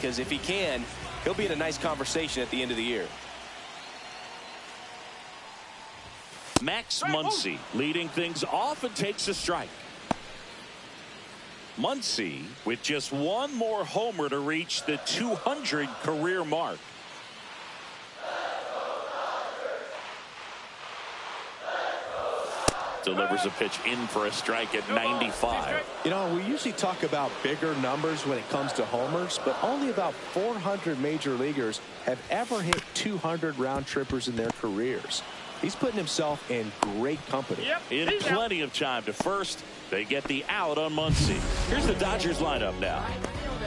because if he can, he'll be in a nice conversation at the end of the year. Max Muncy leading things off and takes a strike. Muncy with just one more homer to reach the 200 career mark. Delivers a pitch in for a strike at 95. You know, we usually talk about bigger numbers when it comes to homers, but only about 400 major leaguers have ever hit 200 round trippers in their careers. He's putting himself in great company. In plenty of time to first. They get the out on Muncy. Here's the Dodgers lineup now.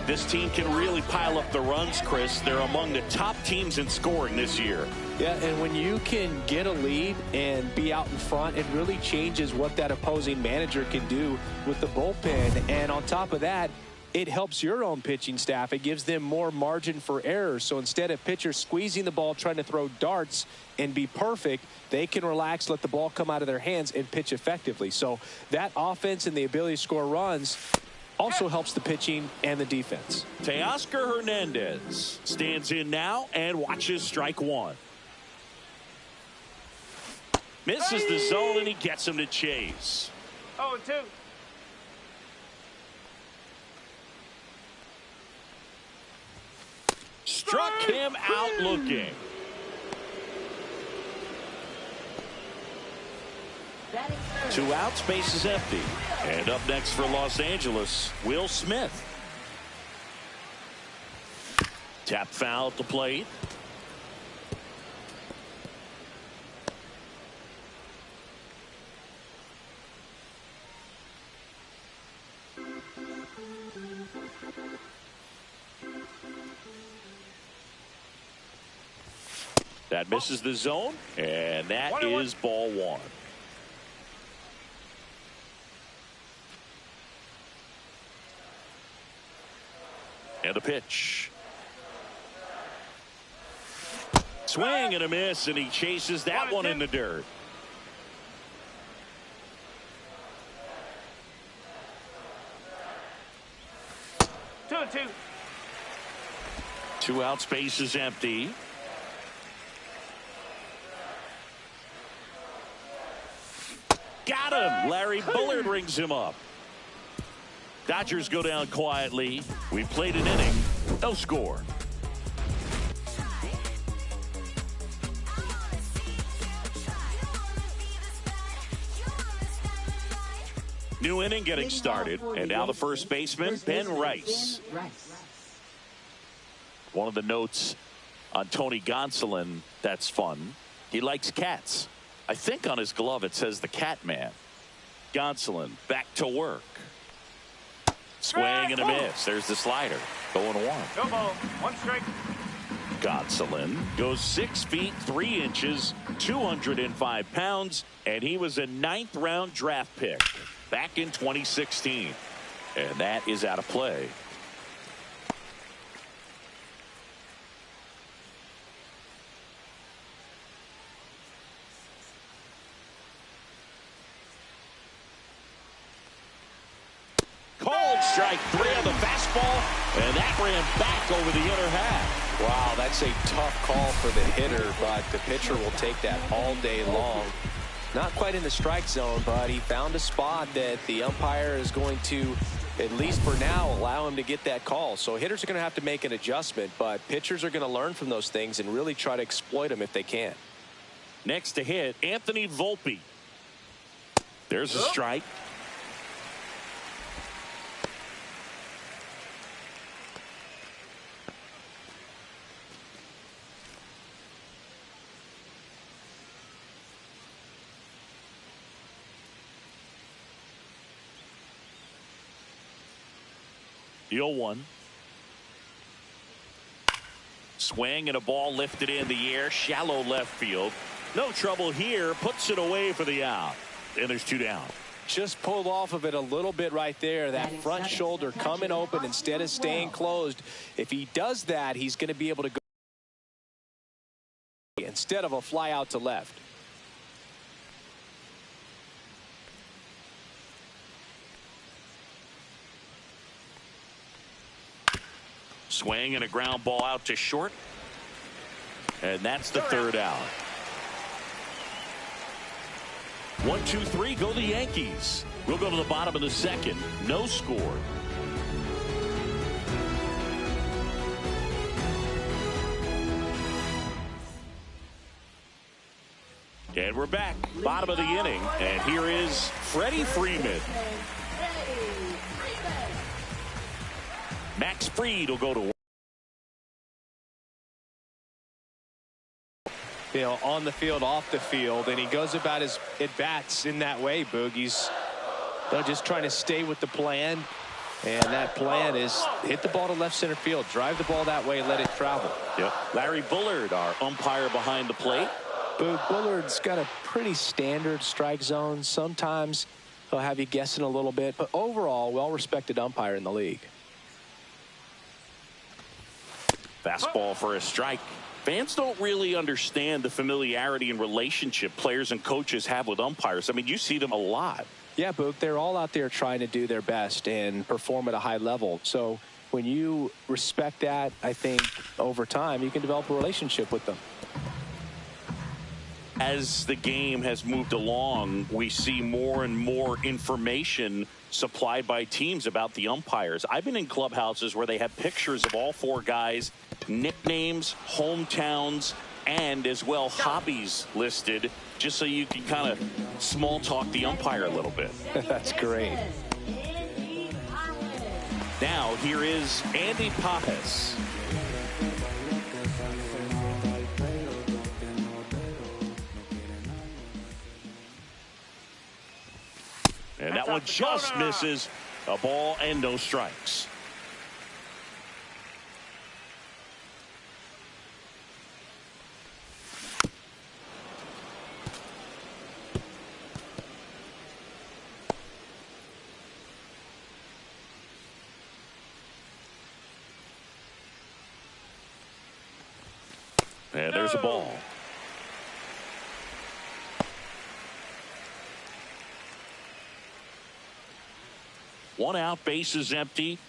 This team can really pile up the runs, Chris. They're among the top teams in scoring this year. Yeah, and when you can get a lead and be out in front, it really changes what that opposing manager can do with the bullpen. And on top of that, it helps your own pitching staff. It gives them more margin for errors. So instead of pitchers squeezing the ball, trying to throw darts and be perfect, they can relax, let the ball come out of their hands and pitch effectively. So that offense and the ability to score runs also helps the pitching and the defense. Teoscar Hernandez stands in now and watches strike one. Misses the zone and he gets him to chase. 0-2. Struck him out looking. Two outs, base is empty. And up next for Los Angeles, Will Smith. Tap foul at the plate. That misses the zone, and that is ball one. And a pitch. Swing and a miss, and he chases that one in the dirt. Two out, space is empty. Got him. Larry Bullard rings him up. Dodgers go down quietly. We played an inning. No score. New inning getting started. And now the first baseman, Ben Rice. One of the notes on Tony Gonsolin that's fun. He likes cats. I think on his glove it says the cat man. Gonsolin back to work. Swing and a miss. There's the slider. 0-1. No ball. One strike. Gonsolin goes 6 feet 3 inches, 205 pounds, and he was a 9th round draft pick back in 2016. And that is out of play. Called strike 3 on the fastball, and that ran back over the inner half. Wow, that's a tough call for the hitter, but the pitcher will take that all day long. Not quite in the strike zone, but he found a spot that the umpire is going to, at least for now, allow him to get that call. So hitters are going to have to make an adjustment, but pitchers are going to learn from those things and really try to exploit them if they can. Next to hit, Anthony Volpe. There's a strike. The 0-1. Swing and a ball lifted in the air, shallow left field. No trouble here, puts it away for the out. And there's 2 down. Just pulled off of it a little bit right there. That front shoulder coming open instead of staying closed. If he does that, he's going to be able to go instead of a fly out to left. Swing and a ground ball out to short. And that's the third out. 1-2-3, go the Yankees. We'll go to the bottom of the second. No score. And we're back. Bottom of the inning. And here is Freddie Freeman. Max Fried will go to work. You know, on the field, off the field, and he goes about his at-bats in that way, Boogie's. They're just trying to stay with the plan, and that plan is hit the ball to left center field, drive the ball that way, let it travel. Yep. Larry Bullard, our umpire behind the plate. Bullard's got a pretty standard strike zone. Sometimes he'll have you guessing a little bit, but overall, well-respected umpire in the league. Fastball for a strike. Fans don't really understand the familiarity and relationship players and coaches have with umpires. I mean, you see them a lot. Yeah, Boog, they're all out there trying to do their best and perform at a high level. So when you respect that, I think over time you can develop a relationship with them. As the game has moved along, we see more and more information supplied by teams about the umpires. I've been in clubhouses where they have pictures of all four guys, nicknames, hometowns, and as well hobbies listed, just so you can kind of small talk the umpire a little bit. That's great. Now here is Andy Pages. And that one just misses. A ball and no strikes. And there's a ball. One out, bases empty.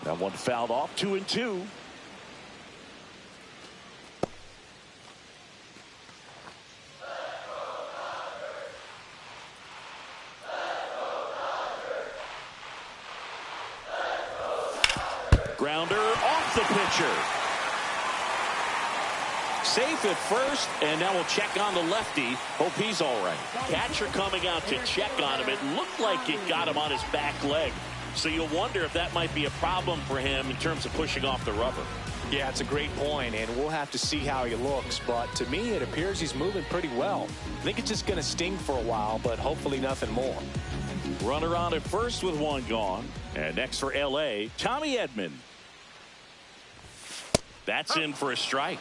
That one fouled off, 2-2. Grounder off the pitcher. Safe at first, and now we'll check on the lefty. Hope he's all right. Catcher coming out to check on him. It looked like it got him on his back leg. So you'll wonder if that might be a problem for him in terms of pushing off the rubber. Yeah, it's a great point, and we'll have to see how he looks. But to me, it appears he's moving pretty well. I think it's just going to sting for a while, but hopefully nothing more. Runner on at first with one gone. And next for L.A., Tommy Edman. That's in for a strike.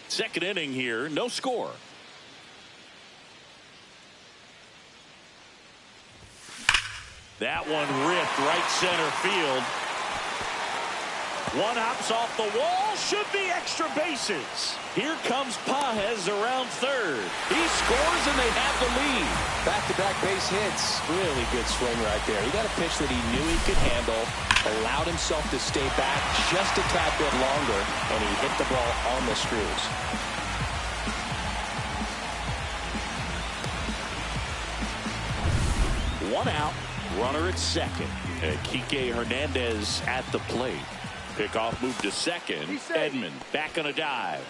Second inning here, no score. That one ripped right center field. One hops off the wall, should be extra bases. Here comes Pages around third. He scores and they have the lead. Back-to-back base hits. Really good swing right there. He got a pitch that he knew he could handle, allowed himself to stay back just a tad bit longer, and he hit the ball on the screws. One out, runner at second. And Kike Hernandez at the plate. Pickoff move to second. Edman back on a dive.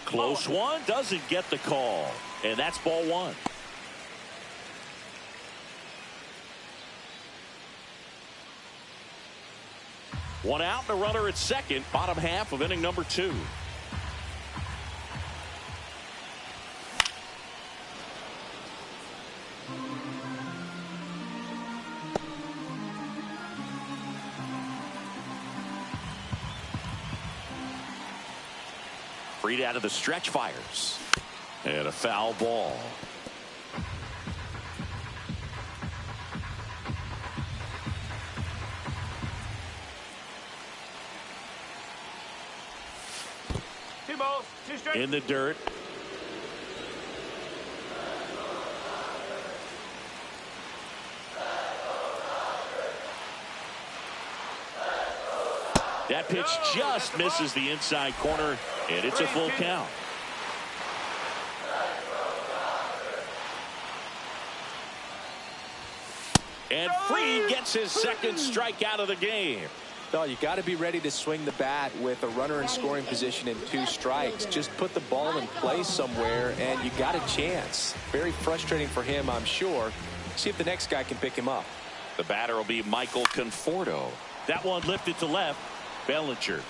Close one, doesn't get the call. And that's ball one. One out and a runner at second. Bottom half of inning number 2. Freed out of the stretch, fires. And a foul ball. strike. In the dirt. That pitch just misses the inside corner, and it's a full count. And Fried gets his second strikeout of the game. No, you got to be ready to swing the bat with a runner in scoring position and 2 strikes. Just put the ball in play somewhere, and you got a chance. Very frustrating for him, I'm sure. See if the next guy can pick him up. The batter will be Michael Conforto. That one lifted to left. Bellinger.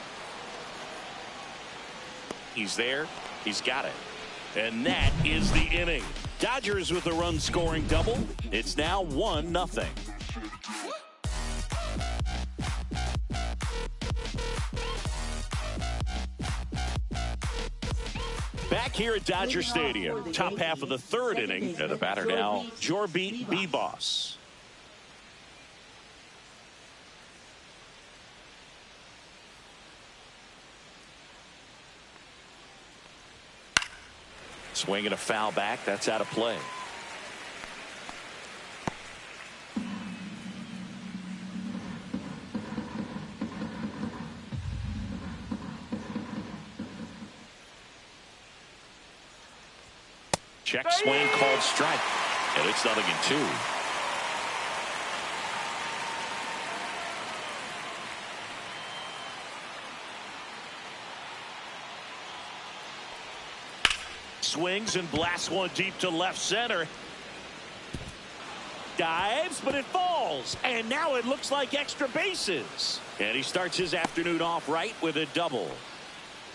He's there. He's got it. And that is the inning. Dodgers with a run-scoring double. It's now 1-0. Back here at Dodger Stadium, top half of the 3rd inning, and the batter now, Jorbeat Beboss. Swinging a foul back. That's out of play. Check swing called strike. And it's 0-2. Swings and blasts one deep to left center. Dives, but it falls. And now it looks like extra bases. And he starts his afternoon off right with a double.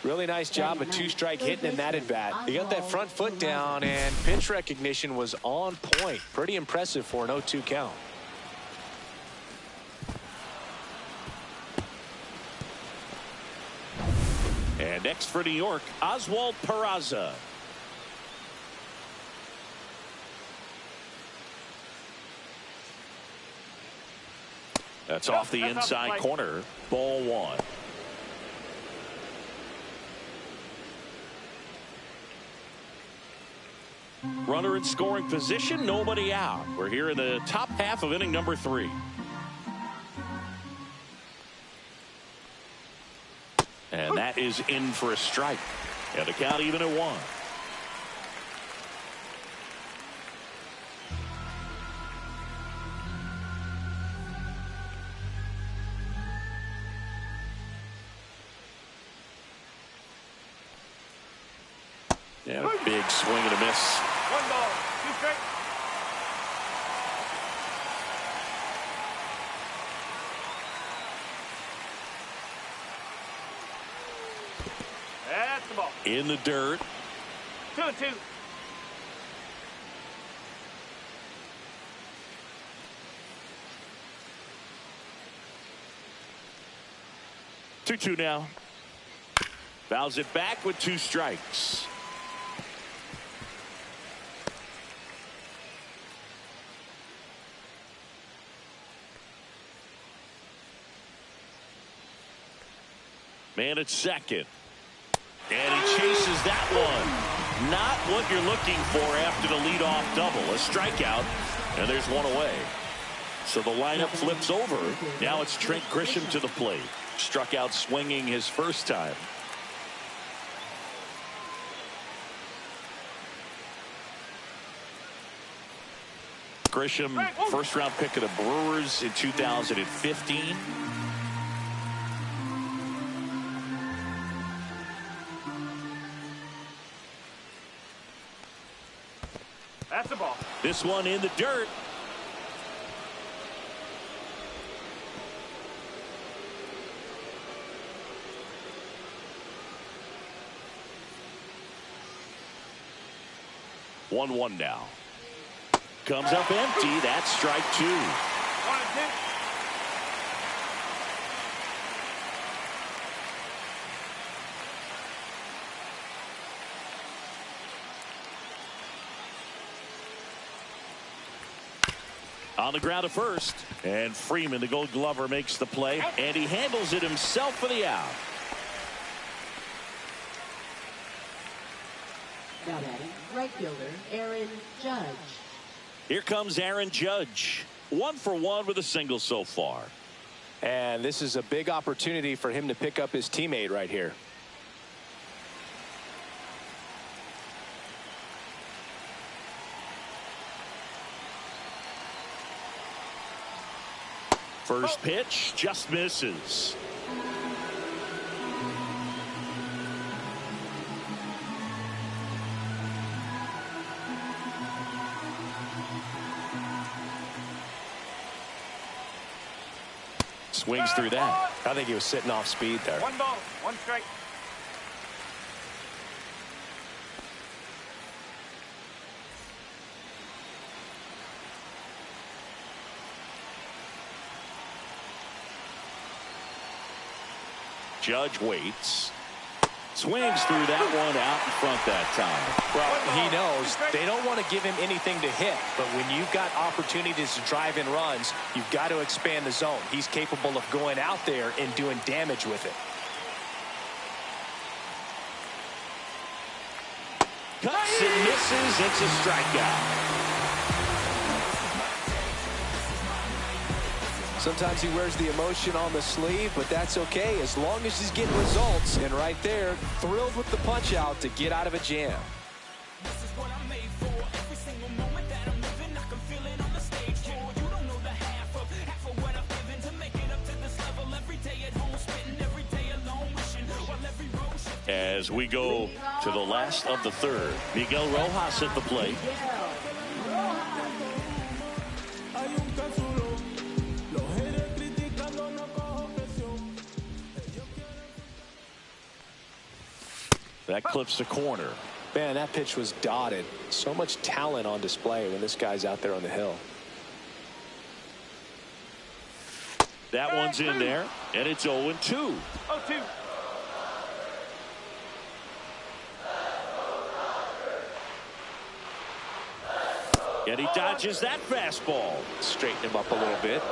Really nice job, a 2-strike hitting in that at bat. He got that front foot down, and pitch recognition was on point. Pretty impressive for an 0-2 count. And next for New York, Oswald Peraza. That's off the inside corner. Ball 1. Runner in scoring position, nobody out. We're here in the top half of inning number 3. And that is in for a strike. And the count even at 1. Yeah, big swing and a miss. 1 ball, 2 strikes. That's the ball. In the dirt. 2-2. Two now. Fouls it back with 2 strikes. Man at second. And he chases that one. Not what you're looking for after the leadoff double. A strikeout, and there's 1 away. So the lineup flips over. Now it's Trent Grisham to the plate. Struck out swinging his first time. Grisham, first-round pick of the Brewers in 2015. That's the ball. This one in the dirt. One now. Comes up empty. That's strike 2. 1-2. On the ground at first. And Freeman, the Gold Glover, makes the play. And he handles it himself for the out. Now batting, right fielder Aaron Judge. Here comes Aaron Judge. 1 for 1 with a single so far. And this is a big opportunity for him to pick up his teammate right here. First pitch just misses. Swings through that. I think he was sitting off speed there. 1 ball, 1 strike. Judge waits. Swings through that one out in front that time. Well, he knows they don't want to give him anything to hit, but when you've got opportunities to drive in runs, you've got to expand the zone. He's capable of going out there and doing damage with it. Cuts and misses. It's a strikeout. Sometimes he wears the emotion on the sleeve, but that's okay as long as he's getting results. And right there, thrilled with the punch out to get out of a jam. This is what I'm made for. Every single moment that I'm living, I can feel it on the stage floor. You don't know the half of what I've given to make it up to this level. Every day at home, spitting every day alone, wishing while every road should. As we go to the last of the third, Miguel Rojas at the plate. That clips the corner. Man, that pitch was dotted. So much talent on display when this guy's out there on the hill. That one's in there, and it's 0-2. 0-2. And he dodges that fastball. Straighten him up a little bit.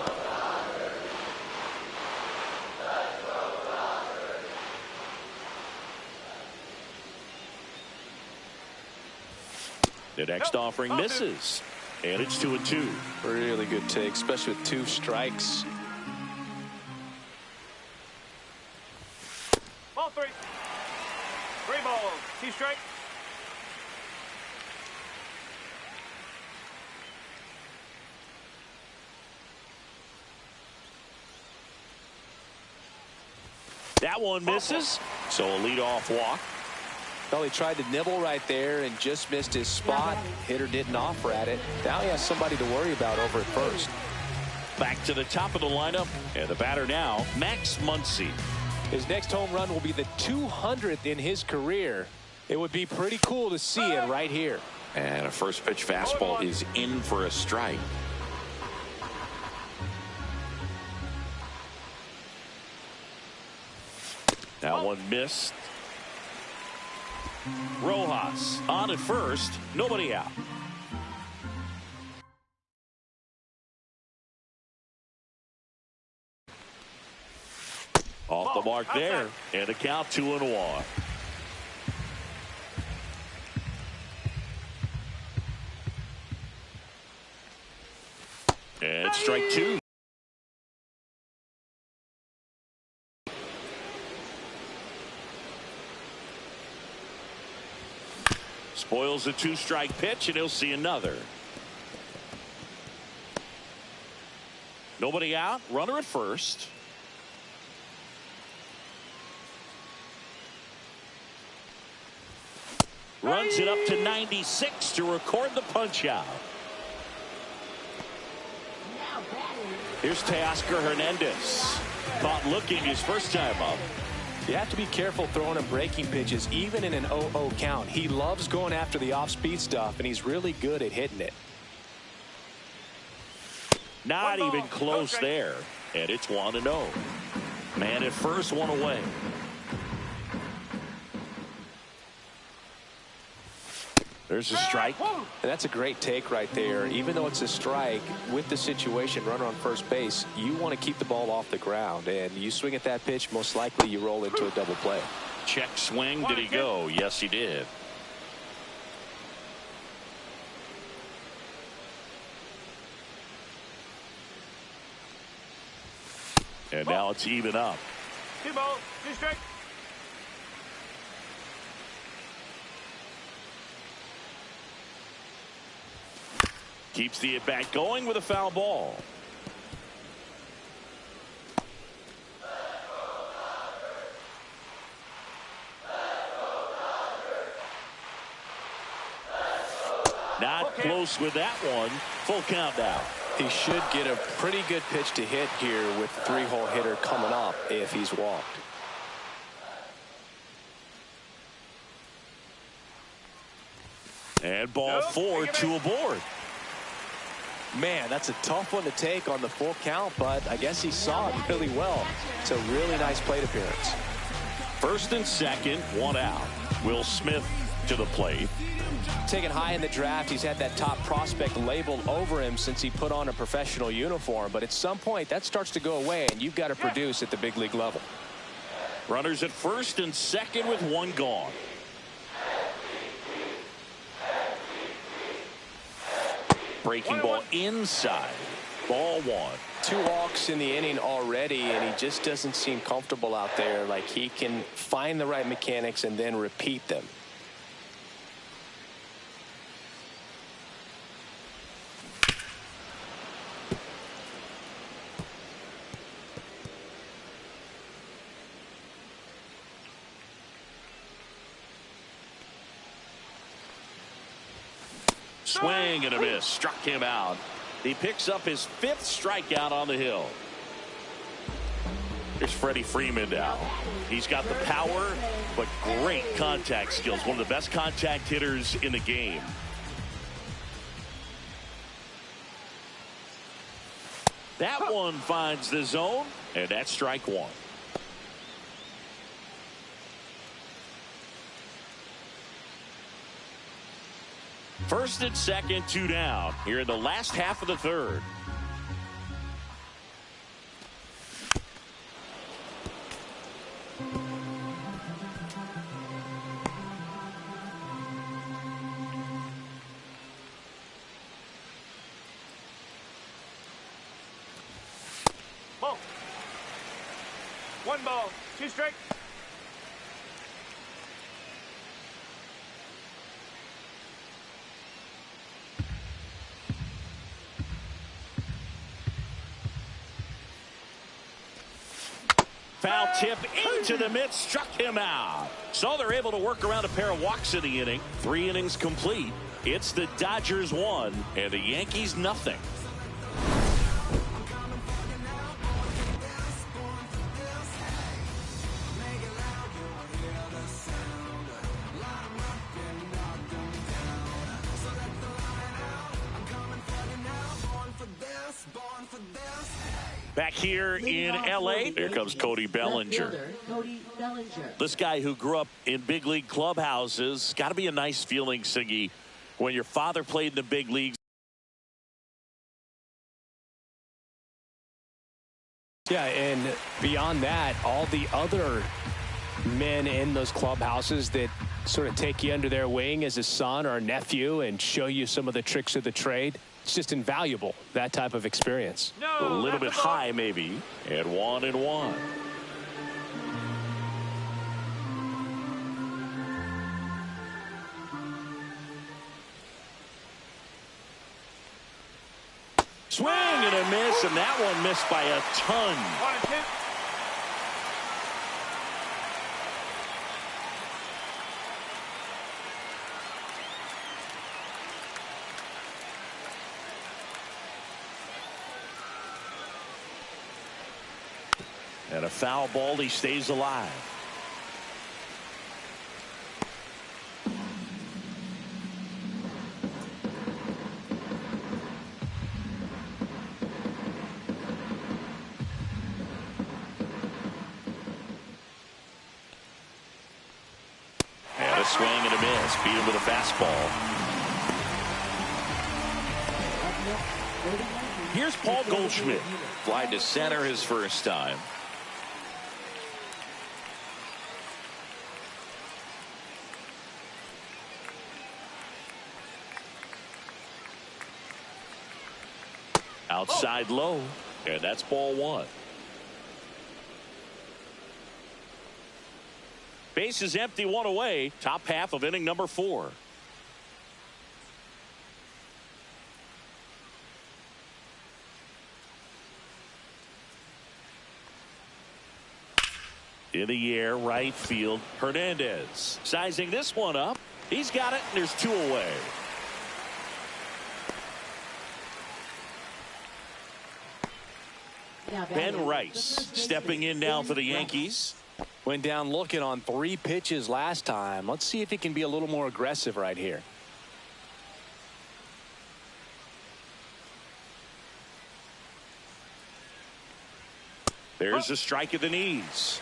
The next offering misses, and it's 2-2. Really good take, especially with 2 strikes. Ball 3. 3 balls, 2 strikes. That one misses, so a leadoff walk. Well, he tried to nibble right there and just missed his spot. Hitter didn't offer at it. Now he has somebody to worry about over at first. Back to the top of the lineup, and the batter now, Max Muncy. His next home run will be the 200th in his career. It would be pretty cool to see it right here. And a first pitch fastball is in for a strike. That one missed. Rojas on at first, nobody out. Off the mark there, and a count 2-1. And strike 2. Spoils a 2-strike pitch, and he'll see another. Nobody out, runner at first. Runs it up to 96 to record the punch out. Here's Teoscar Hernandez. Caught looking his first time up. You have to be careful throwing him breaking pitches, even in an 0-0 count. He loves going after the off-speed stuff, and he's really good at hitting it. Not even close there, and it's 1-0. Man at first, one away. There's a strike. And that's a great take right there. Even though it's a strike, with the situation, runner on first base, you want to keep the ball off the ground. And you swing at that pitch, most likely you roll into a double play. Check swing. Did he go? Yes, he did. And now it's even up. 2 balls, 2 strikes. Keeps the at-bat going with a foul ball. Not close with that one. Full count now. He should get a pretty good pitch to hit here with the 3-hole hitter coming up if he's walked. And ball 4, 2 aboard. Man, that's a tough one to take on the full count, but I guess he saw it really well. It's a really nice plate appearance. First and second, 1 out. Will Smith to the plate. Taken high in the draft, he's had that top prospect labeled over him since he put on a professional uniform, but at some point that starts to go away and you've got to produce at the big league level. Runners at first and second with 1 gone. Breaking ball inside. Ball 1. 2 walks in the inning already, and he just doesn't seem comfortable out there. Like he can find the right mechanics and then repeat them. Swing and a miss. Struck him out. He picks up his 5th strikeout on the hill. Here's Freddie Freeman now. He's got the power, but great contact skills. One of the best contact hitters in the game. That one finds the zone, and that's strike 1. First and second, 2 down here in the last half of the 3rd. Ball. 1 ball, 2 strikes. Foul tip into the mid, struck him out. So they're able to work around a pair of walks in the inning. 3 innings complete. It's the Dodgers 1 and the Yankees nothing. Back here in L.A., here comes Cody Bellinger. This guy who grew up in big league clubhouses. Got to be a nice feeling, Siggy, when your father played in the big leagues. Yeah, and beyond that, all the other men in those clubhouses that sort of take you under their wing as a son or a nephew and show you some of the tricks of the trade. It's just invaluable, that type of experience. A little bit high, maybe. And 1-1. Swing and a miss, and that one missed by a ton. 1-2. And a foul ball, he stays alive. And a swing and a miss. Beat him with a fastball. Here's Paul Goldschmidt. Fly to center his first time. Outside low, and that's ball 1. Base is empty, one away. Top half of inning number 4. In the air, right field, Hernandez. Sizing this one up. He's got it, and there's 2 away. Ben Rice stepping in now for the Yankees. Went down looking on 3 pitches last time. Let's see if he can be a little more aggressive right here. There's a strike at the knees.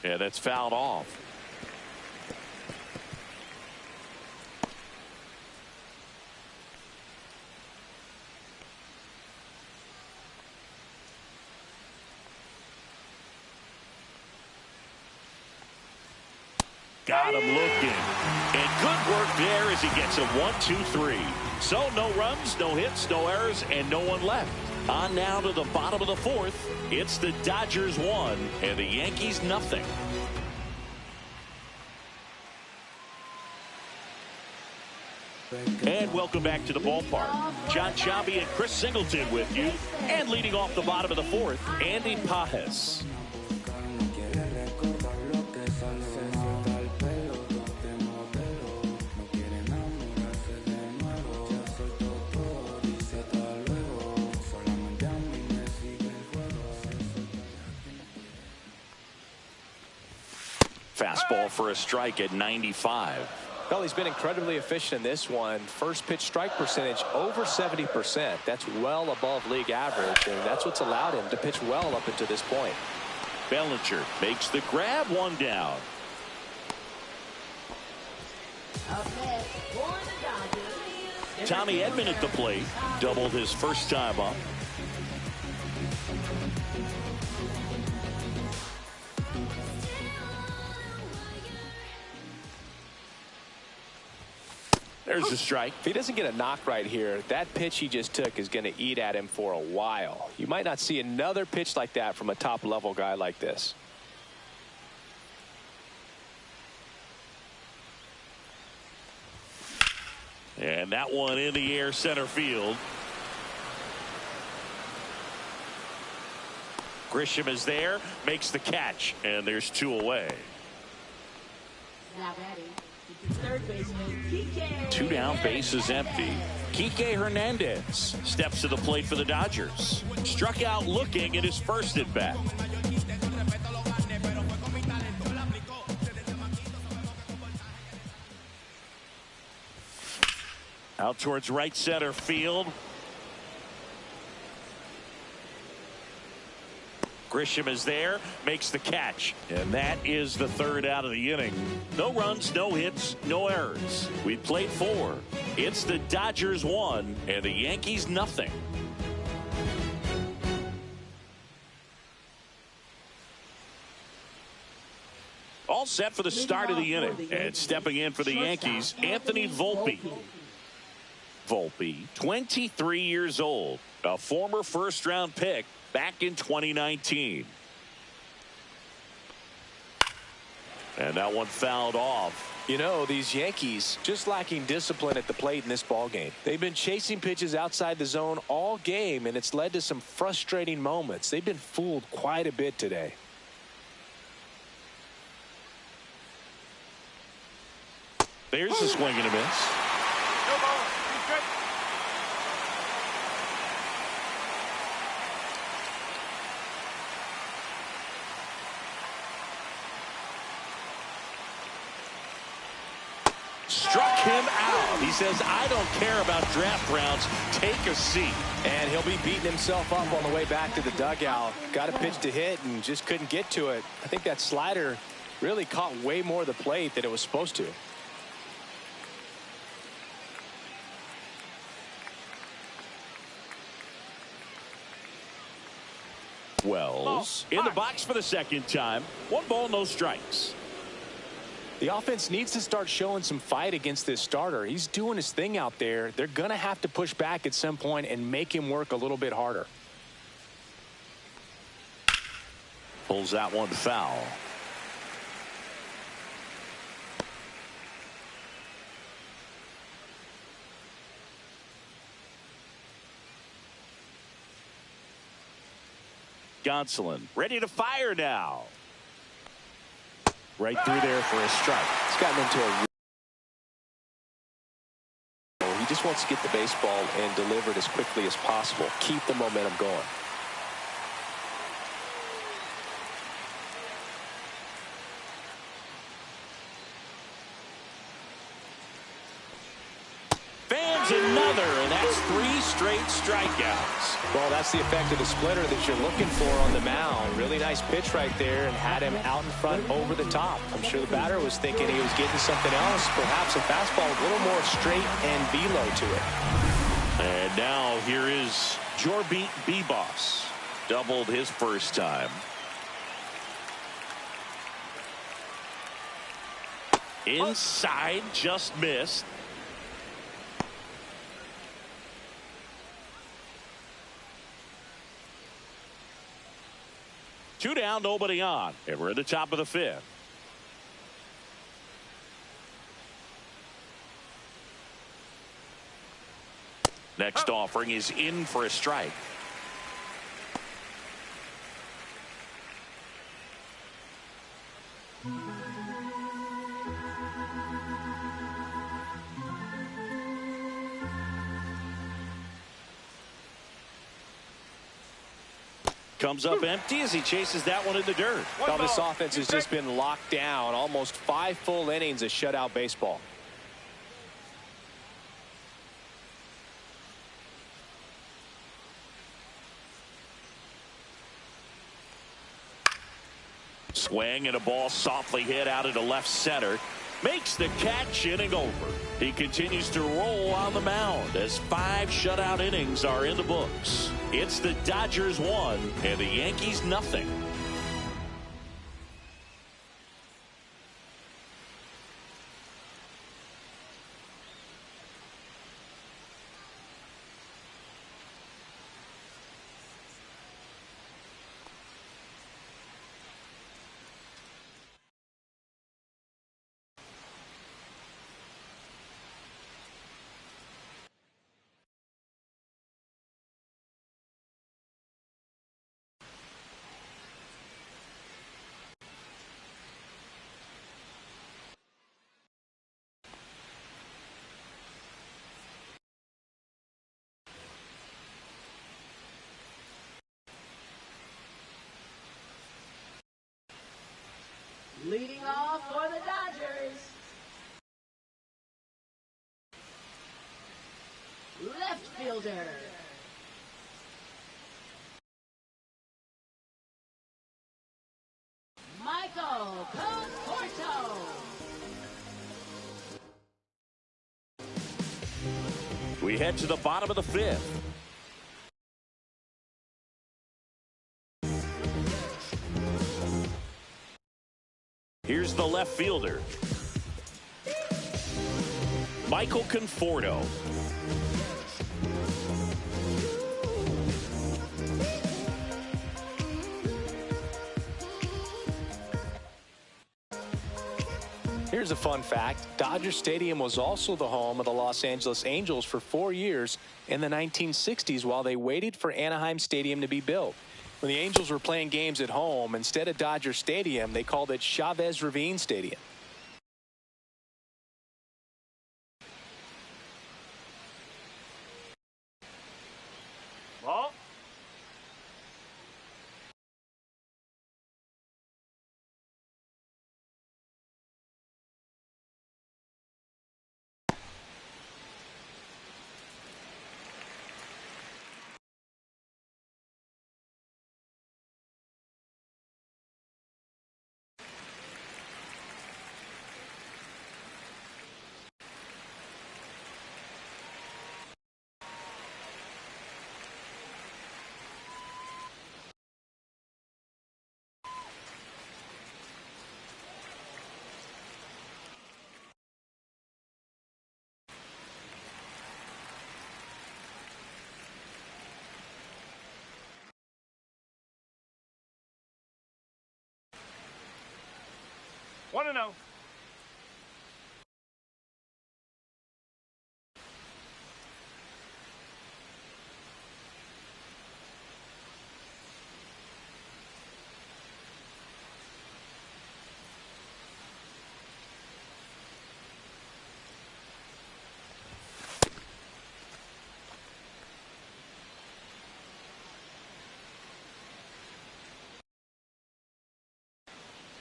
Yeah, that's fouled off. Got him looking. And good work there as he gets a 1-2-3. So no runs, no hits, no errors, and no one left. On now to the bottom of the 4th. It's the Dodgers 1 and the Yankees nothing. And welcome back to the ballpark. John Sciambi and Chris Singleton with you. And leading off the bottom of the 4th, Andy Pajes. Fastball for a strike at 95. Well, he's been incredibly efficient in this one. First pitch strike percentage over 70%. That's well above league average, and that's what's allowed him to pitch well up until this point. Bellinger makes the grab, 1 down. Tommy Edman at the plate. Doubled his first time up. There's a strike. If he doesn't get a knock right here, that pitch he just took is going to eat at him for a while. You might not see another pitch like that from a top-level guy like this. And that one in the air, center field. Grisham is there, makes the catch, and there's 2 away. Now batting, third baseman, Kike. 2 down, base is empty. Kike Hernandez steps to the plate for the Dodgers. Struck out looking at his first at bat. Out towards right center field. Grisham is there, makes the catch, and that is the 3rd out of the inning. No runs, no hits, no errors. We played 4. It's the Dodgers 1 and the Yankees nothing. All set for the start of the inning, and stepping in for the Yankees, Anthony Volpe. Volpe, 23 years old, a former first-round pick back in 2019. And that one fouled off. You know, these Yankees just lacking discipline at the plate in this ballgame. They've been chasing pitches outside the zone all game, and it's led to some frustrating moments. They've been fooled quite a bit today. There's a swing and a miss. No ball. 2 strikes. Struck him out. He says, I don't care about draft rounds. Take a seat. And he'll be beating himself up on the way back to the dugout. Got a pitch to hit and just couldn't get to it. I think that slider really caught way more of the plate than it was supposed to. Wells in the box for the 2nd time. 1 ball, no strikes. The offense needs to start showing some fight against this starter. He's doing his thing out there. They're going to have to push back at some point and make him work a little bit harder. Pulls that one foul. Gonsolin ready to fire now. Right through there for a strike. He's gotten into a... He just wants to get the baseball and deliver it as quickly as possible. Keep the momentum going. Another, and that's 3 straight strikeouts. Well, that's the effect of the splitter that you're looking for on the mound. Really nice pitch right there and had him out in front over the top. I'm sure the batter was thinking he was getting something else, perhaps a fastball a little more straight and velo to it. And now here is Jorbeat Bebos. Doubled his first time. Inside, just missed. Two down, nobody on, and we're at the top of the 5th. Next offering is in for a strike. Comes up empty as he chases that one in the dirt. Well, this offense has just been locked down. Almost 5 full innings of shutout baseball. Swing and a ball softly hit out into left center. Makes the catch, inning over. He continues to roll on the mound as 5 shutout innings are in the books. It's the Dodgers 1 and the Yankees nothing. Leading off for the Dodgers, left fielder, Michael Conforto. We head to the bottom of the 5th. Here's the left fielder, Michael Conforto. Here's a fun fact. Dodger Stadium was also the home of the Los Angeles Angels for 4 years in the 1960s while they waited for Anaheim Stadium to be built. When the Angels were playing games at home, instead of Dodger Stadium, they called it Chavez Ravine Stadium. Ball. 1-0.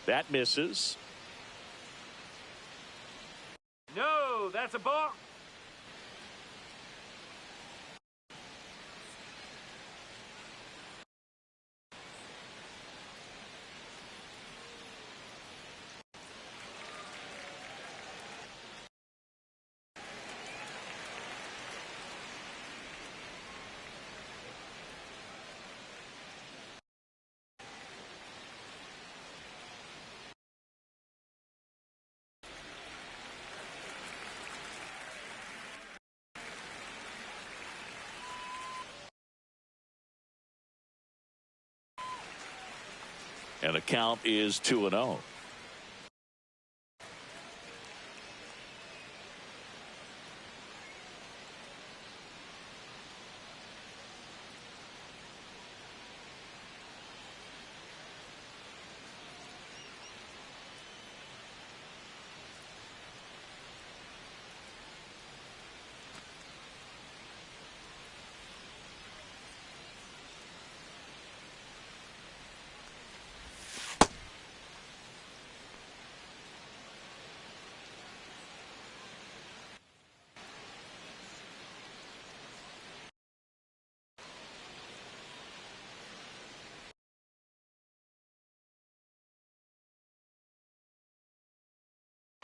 That misses. No, that's a ball. And the count is 2-0.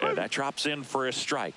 And that drops in for a strike.